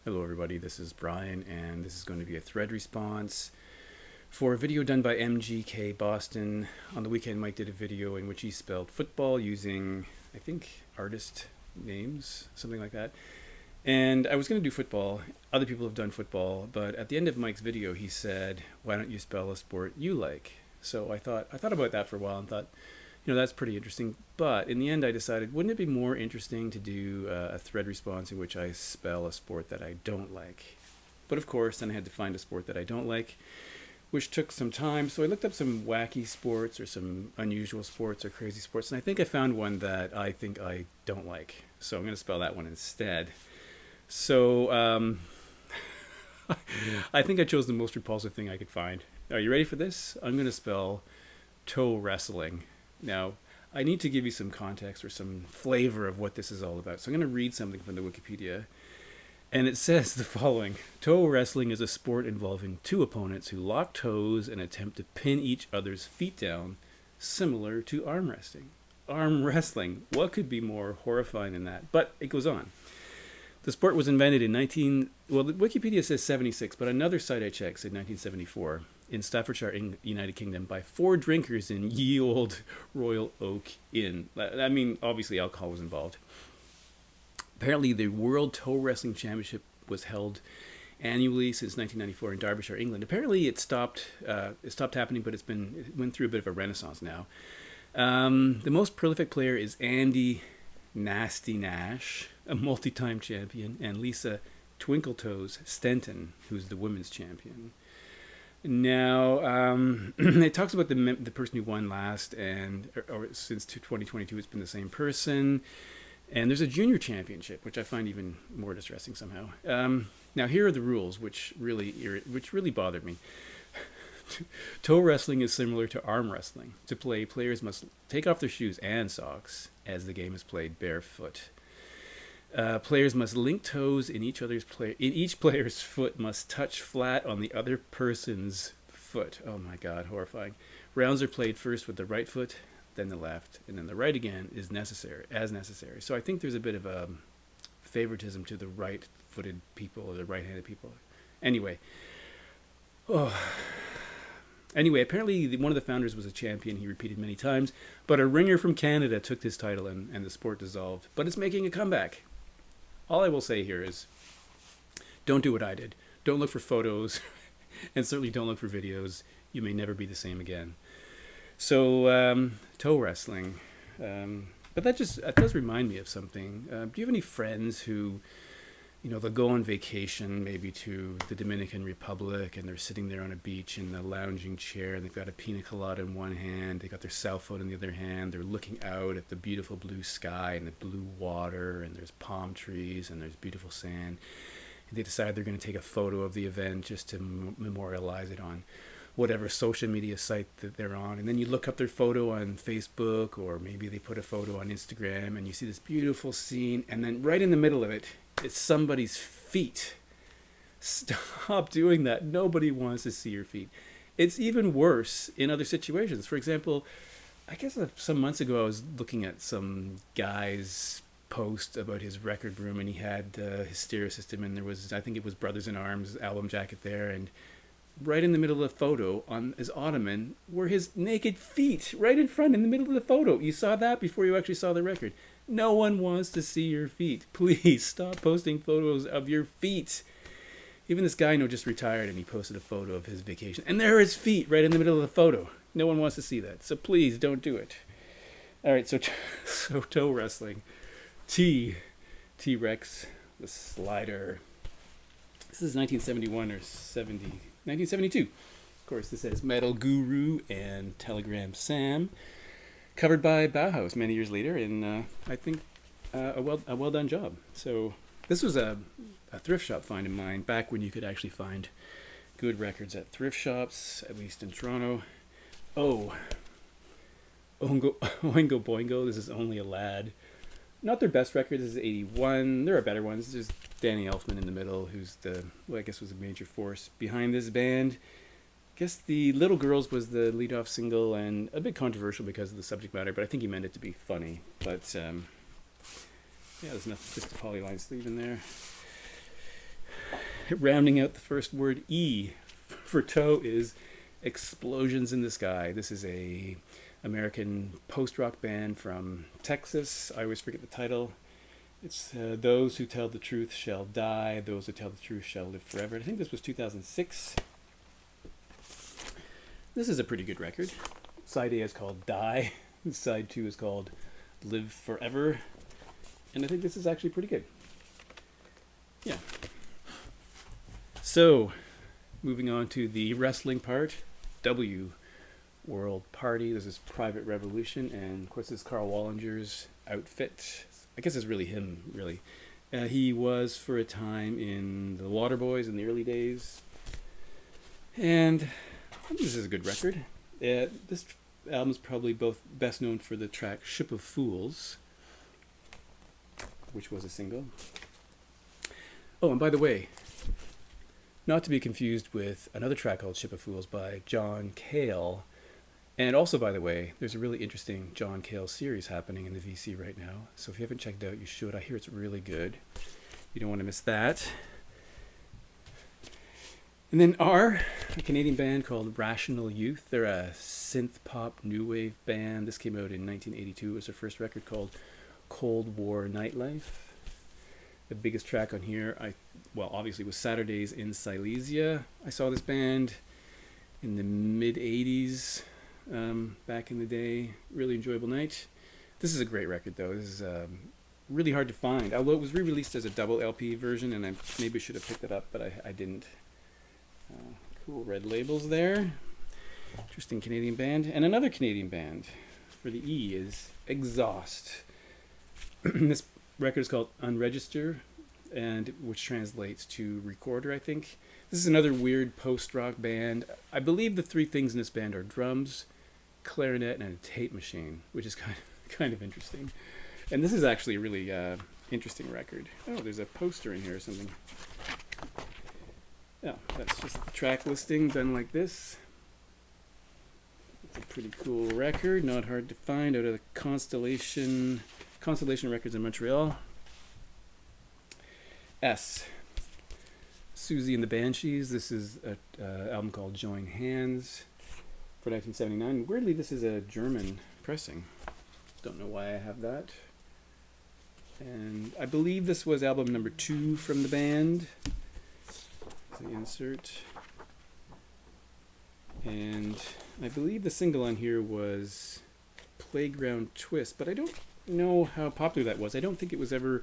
Hello everybody, this is Brian and this is going to be a thread response for a video done by MGK Boston. On the weekend Mike did a video in which he spelled football using, I think, artist names, something like that. And I was going to do football. Other people have done football, but at the end of Mike's video he said, why don't you spell a sport you like? So I thought about that for a while and thought, that's pretty interesting. But in the end, I decided, wouldn't it be more interesting to do a thread response in which I spell a sport that I don't like? But of course, then I had to find a sport that I don't like, which took some time. So I looked up some wacky sports or some unusual sports or crazy sports, and I think I found one that I think I don't like. So I'm going to spell that one instead. So I think I chose the most repulsive thing I could find. Are you ready for this? I'm going to spell toe wrestling. Now, I need to give you some context or some flavor of what this is all about. So I'm going to read something from the Wikipedia. And it says the following. Toe wrestling is a sport involving two opponents who lock toes and attempt to pin each other's feet down, similar to arm wrestling. Arm wrestling. What could be more horrifying than that? But it goes on. The sport was invented in the Wikipedia says 76, but another site I checked said 1974. In Staffordshire, United Kingdom, by 4 drinkers in ye old Royal Oak Inn. I mean, obviously alcohol was involved. Apparently, the World Toe Wrestling Championship was held annually since 1994 in Derbyshire, England. Apparently, it stopped happening, but it went through a bit of a renaissance now. The most prolific player is Andy Nasty Nash, a multi-time champion, and Lisa Twinkletoes Stenton, who's the women's champion. Now, it talks about the person who won last, and or since 2022, it's been the same person. And there's a junior championship, which I find even more distressing somehow. Now, here are the rules, which really bothered me. Toe wrestling is similar to arm wrestling. To play, players must take off their shoes and socks, as the game is played barefoot. Players must link toes in each player's foot must touch flat on the other person's foot. Oh my God, horrifying. Rounds are played first with the right foot, then the left, and then the right again is necessary. So I think there's a bit of a favoritism to the right-footed people or the right-handed people. Anyway, apparently one of the founders was a champion. He repeated many times, but a ringer from Canada took this title and the sport dissolved. But it's making a comeback. All I will say here is, don't do what I did. Don't look for photos, and certainly don't look for videos. You may never be the same again. So, toe wrestling. But that does remind me of something. Do you have any friends who, they'll go on vacation, maybe to the Dominican Republic, and they're sitting there on a beach in the lounging chair, and they've got a pina colada in one hand, they got their cell phone in the other hand, they're looking out at the beautiful blue sky and the blue water, and there's palm trees, and there's beautiful sand, and they decide they're going to take a photo of the event just to memorialize it on whatever social media site that they're on. And then you look up their photo on Facebook, or maybe they put a photo on Instagram, and you see this beautiful scene, and then right in the middle of it, it's somebody's feet. Stop doing that. Nobody wants to see your feet. It's even worse in other situations. For example, I guess some months ago I was looking at some guy's post about his record room, and he had his stereo system, and there was, I think it was Brothers in Arms album jacket there, and right in the middle of the photo on his ottoman were his naked feet, right in front in the middle of the photo. You saw that before you actually saw the record. No one wants to see your feet. Please stop posting photos of your feet. Even this guy just retired, and he posted a photo of his vacation, and there are his feet right in the middle of the photo. No one wants to see that, so please don't do it. All right, so toe wrestling. T-Rex, the slider. This is 1971 or 1972. Of course, this says Metal Guru and Telegram Sam. Covered by Bauhaus many years later, and I think a well done job. So this was a thrift shop find of mine back when you could actually find good records at thrift shops, at least in Toronto. Oingo Boingo, this is Only a Lad. Not their best record, this is 81. There are better ones. There's Danny Elfman in the middle, who's I guess was a major force behind this band. I guess The Little Girls was the lead-off single, and a bit controversial because of the subject matter, but I think he meant it to be funny. But, yeah, there's enough, just a polyline sleeve in there. rounding out the first word, E for toe, is Explosions in the Sky. This is a American post-rock band from Texas. I always forget the title. It's Those Who Tell the Truth Shall Die, Those Who Tell the Truth Shall Live Forever. I think this was 2006. This is a pretty good record. Side A is called Die. Side 2 is called Live Forever. And I think this is actually pretty good. Yeah. So, moving on to the wrestling part. W, World Party. This is Private Revolution. And, of course, this is Carl Wallinger's outfit. I guess it's really him, really. He was, for a time, in the Waterboys in the early days. And this is a good record. This album is probably both best known for the track Ship of Fools, which was a single. Oh, and by the way, not to be confused with another track called Ship of Fools by John Cale. And also, by the way, there's a really interesting John Cale series happening in the VC right now. So if you haven't checked it out, you should. I hear it's really good. You don't want to miss that. And then R, a Canadian band called Rational Youth. They're a synth pop new wave band. This came out in 1982. It was their first record called Cold War Nightlife. The biggest track on here, obviously was Saturdays in Silesia. I saw this band in the mid-'80s, back in the day. Really enjoyable night. This is a great record, though. This is really hard to find. Although it was re-released as a double LP version, and I maybe should have picked it up, but I didn't. Cool red labels there. Interesting Canadian band. And another Canadian band for the E is Exhaust. This record is called Unregister, and which translates to recorder, I think. This is another weird post-rock band. I believe the three things in this band are drums, clarinet, and a tape machine, which is kind of interesting. And this is actually a really interesting record. Oh, there's a poster in here or something. Yeah, that's just the track listing done like this. It's a pretty cool record, not hard to find, out of the Constellation Records in Montreal. S, Susie and the Banshees. This is an album called Join Hands for 1979. Weirdly, this is a German pressing. Don't know why I have that. And I believe this was album number 2 from the band. The insert. And I believe the single on here was Playground Twist, but I don't know how popular that was. I don't think it was ever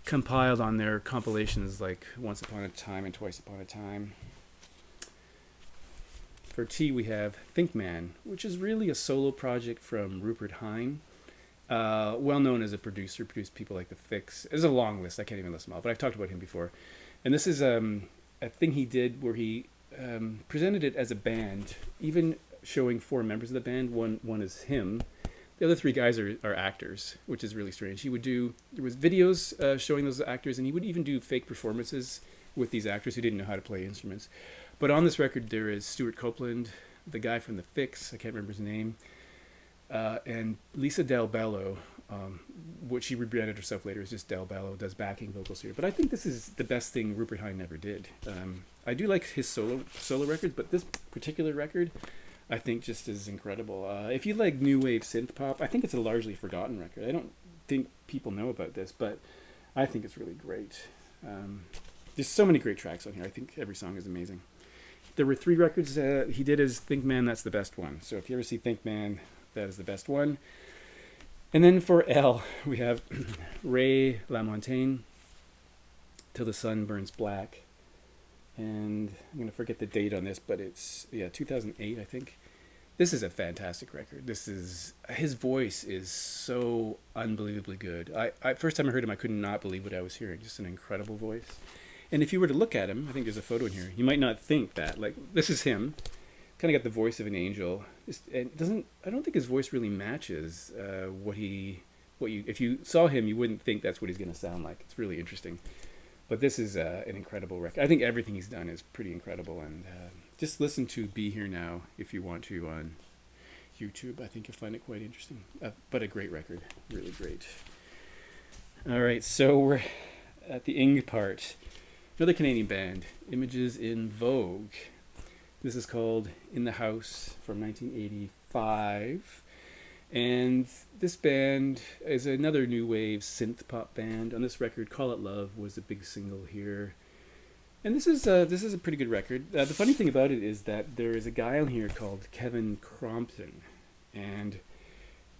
compiled on their compilations like Once Upon a Time and Twice Upon a Time. For T we have Think Man, which is really a solo project from Rupert Hine. Well known as a producer, produced people like The Fix. There's a long list, I can't even list them all, but I've talked about him before. And this is a thing he did where he presented it as a band, even showing 4 members of the band. One is him. The other 3 guys are actors, which is really strange. There was videos showing those actors, and he would even do fake performances with these actors who didn't know how to play instruments. But on this record, there is Stuart Copeland, the guy from The Fix, I can't remember his name, and Lisa Del Bello, what she rebranded herself later as just Del Bello, does backing vocals here. But I think this is the best thing Rupert Hine ever did. I do like his solo records, but this particular record, I think, just is incredible. If you like new wave synth pop, I think it's a largely forgotten record. I don't think people know about this, but I think it's really great. There's so many great tracks on here. I think every song is amazing. There were 3 records he did as Think Man. That's the best one. So if you ever see Think Man, that is the best one. And then for L, we have Ray LaMontagne, Till the Sun Burns Black. And I'm going to forget the date on this, but it's 2008, I think. This is a fantastic record. His voice is so unbelievably good. First time I heard him, I could not believe what I was hearing. Just an incredible voice. And if you were to look at him, I think there's a photo in here, you might not think that. Like, this is him. Kind of got the voice of an angel. I don't think his voice really matches if you saw him, you wouldn't think that's what he's going to sound like. It's really interesting. But this is an incredible record. I think everything he's done is pretty incredible. And just listen to Be Here Now if you want to on YouTube. I think you'll find it quite interesting. But a great record. Really great. All right, so we're at the ing part. Another Canadian band, Images in Vogue. This is called In the House from 1985. And this band is another new wave synth pop band. On this record, Call It Love was a big single here. And this is a pretty good record. The funny thing about it is that there is a guy on here called Kevin Crompton, and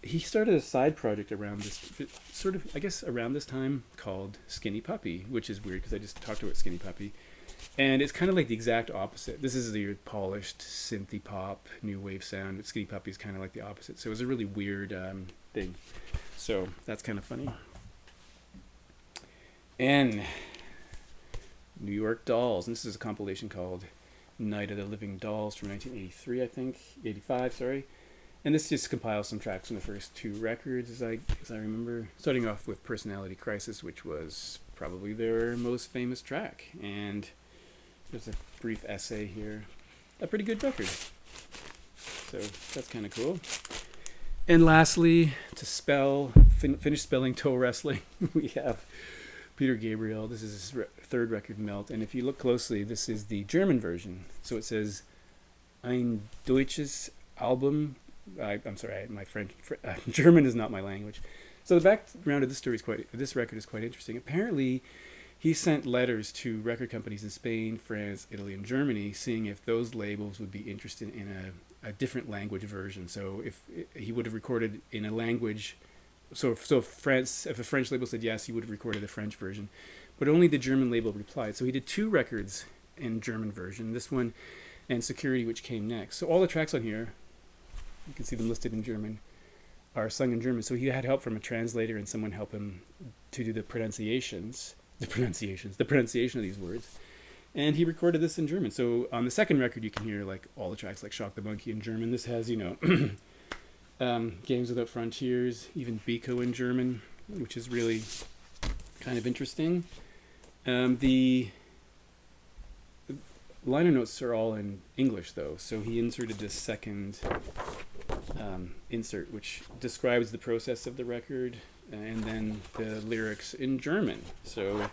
he started a side project around this sort of, I guess, around this time called Skinny Puppy, which is weird because I just talked about Skinny Puppy, and it's kind of like the exact opposite. This is the polished synthy pop new wave sound, but Skinny Puppy is kind of like the opposite. So it was a really weird thing. So that's kind of funny. And New York Dolls. And this is a compilation called Night of the Living Dolls from 1983, I think, 85. Sorry. And this just compiles some tracks from the first two records, as I remember. Starting off with Personality Crisis, which was probably their most famous track. And there's a brief essay here. A pretty good record. So that's kind of cool. And lastly, to finish spelling toe wrestling, we have Peter Gabriel. This is his third record, Melt. And if you look closely, this is the German version. So it says, Ein deutsches Album. I'm sorry, my French, German is not my language. So the background of this record is quite interesting. Apparently, he sent letters to record companies in Spain, France, Italy, and Germany, seeing if those labels would be interested in a different language version. So if he would have recorded in a language, so if a French label said yes, he would have recorded a French version, but only the German label replied. So he did two records in German version, this one and Security, which came next. So all the tracks on here, you can see them listed in German, are sung in German. So he had help from a translator and someone help him to do the pronunciation of these words. And he recorded this in German. So on the second record, you can hear like all the tracks like Shock the Monkey in German. This has, Games Without Frontiers, even Biko in German, which is really kind of interesting. The liner notes are all in English, though, so he inserted this second insert, which describes the process of the record, and then the lyrics in German. So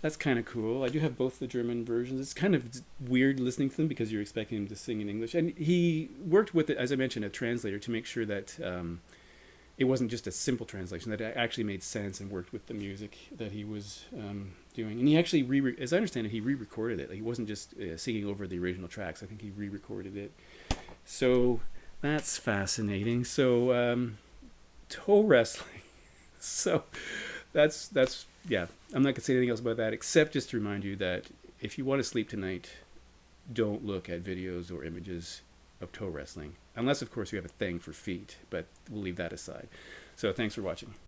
that's kind of cool. I do have both the German versions. It's kind of weird listening to them because you're expecting him to sing in English. And he worked with, as I mentioned, a translator to make sure that it wasn't just a simple translation, that it actually made sense and worked with the music that he was doing. And he actually, as I understand it, he re-recorded it. Like, he wasn't just singing over the original tracks. I think he re-recorded it. So that's fascinating. So toe wrestling. So that's yeah. I'm not going to say anything else about that except just to remind you that if you want to sleep tonight, don't look at videos or images of toe wrestling. Unless, of course, you have a thing for feet, but we'll leave that aside. So thanks for watching.